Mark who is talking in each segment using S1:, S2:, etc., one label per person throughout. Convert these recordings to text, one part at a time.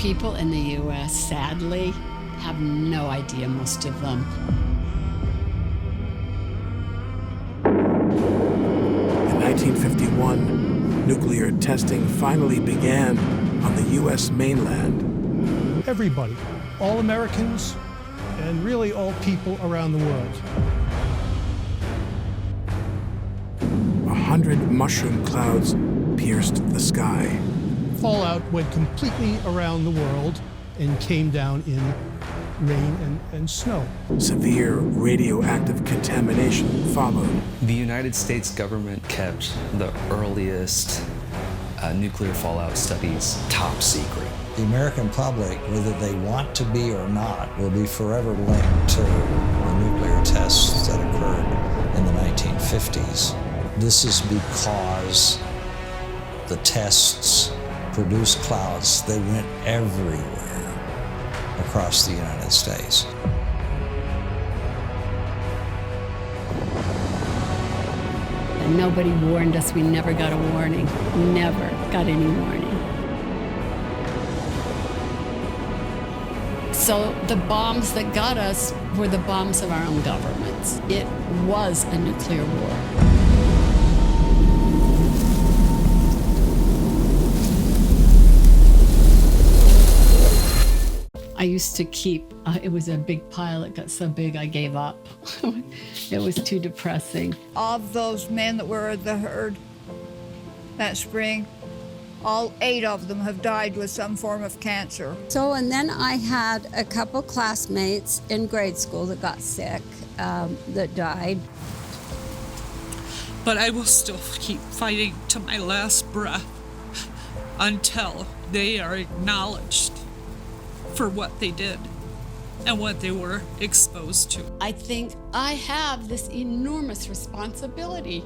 S1: people in the U.S., sadly, have no idea, most of them.
S2: In 1951, nuclear testing finally began on the U.S. mainland.
S3: Everybody, all Americans, and really all people around the world.
S2: 100 mushroom clouds pierced the sky.
S3: Fallout went completely around the world and came down in rain and snow.
S2: Severe radioactive contamination followed.
S4: The United States government kept the earliest nuclear fallout studies top secret.
S5: The American public, whether they want to be or not, will be forever linked to the nuclear tests that occurred in the 1950s. This is because the tests produced clouds. They went everywhere across the United States.
S1: And nobody warned us. We never got a warning. Never got any warning. So the bombs that got us were the bombs of our own governments. It was a nuclear war. I used to keep, it was a big pile. It got so big I gave up. It was too depressing.
S6: Of those men that were at the herd that spring, all 8 of them have died with some form of cancer.
S7: So, and then I had a couple classmates in grade school that got sick, that died.
S8: But I will still keep fighting to my last breath until they are acknowledged for what they did and what they were exposed to.
S1: I think I have this enormous responsibility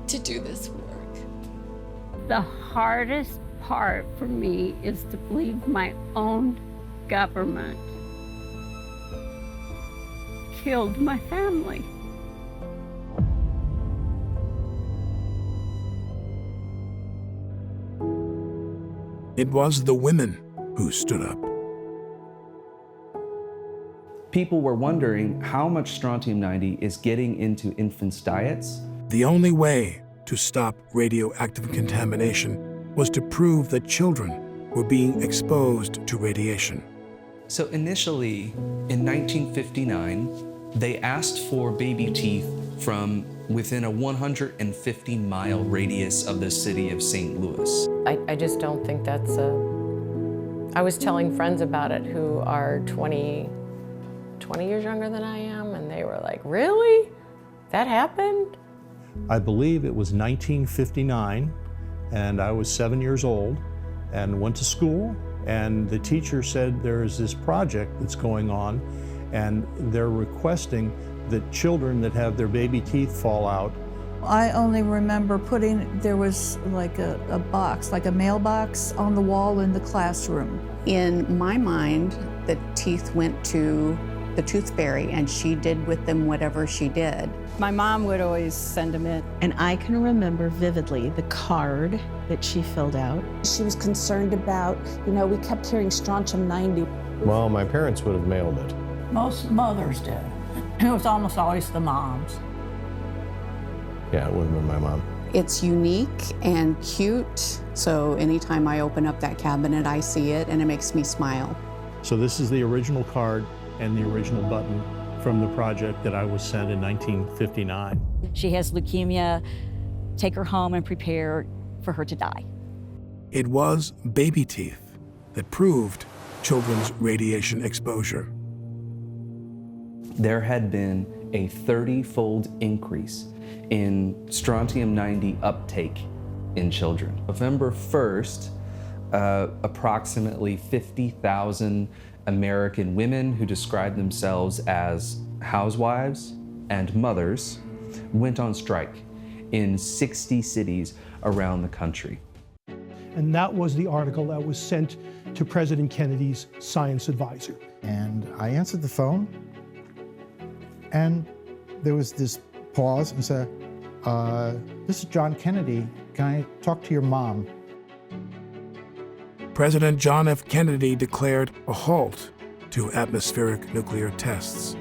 S1: to do this work.
S7: The hardest part for me is to believe my own government killed my family.
S2: It was the women who stood up.
S4: People were wondering how much strontium-90 is getting into infants' diets.
S2: The only way to stop radioactive contamination was to prove that children were being exposed to radiation.
S4: So initially, in 1959, they asked for baby teeth from within a 150-mile radius of the city of St. Louis.
S9: I just don't think that's I was telling friends about it who are 20 years younger than I am, and they were like, really? That happened?
S3: I believe it was 1959, and I was 7 years old and went to school, and the teacher said there is this project that's going on, and they're requesting that children that have their baby teeth fall out.
S6: I only remember there was like a box, like a mailbox on the wall in the classroom.
S10: In my mind, the teeth went to the tooth fairy, and she did with them whatever she did.
S11: My mom would always send them in.
S12: And I can remember vividly the card that she filled out.
S13: She was concerned about, we kept hearing strontium-90.
S14: Well, my parents would have mailed it.
S15: Most mothers did. It was almost always the moms.
S14: Yeah, it would have been my mom.
S10: It's unique and cute, so anytime I open up that cabinet, I see it, and it makes me smile.
S3: So this is the original card and the original button from the project that I was sent in 1959.
S11: She has leukemia. Take her home and prepare for her to die.
S2: It was baby teeth that proved children's radiation exposure.
S4: There had been a 30-fold increase in strontium-90 uptake in children. November 1st, approximately 50,000 American women who described themselves as housewives and mothers went on strike in 60 cities around the country.
S3: And that was the article that was sent to President Kennedy's science advisor.
S16: And I answered the phone, and there was this pause and said, this is John Kennedy. Can I talk to your mom?
S2: President John F. Kennedy declared a halt to atmospheric nuclear tests.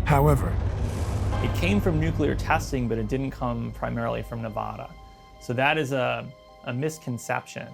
S2: However,
S17: it came from nuclear testing, but it didn't come primarily from Nevada. So that is a misconception.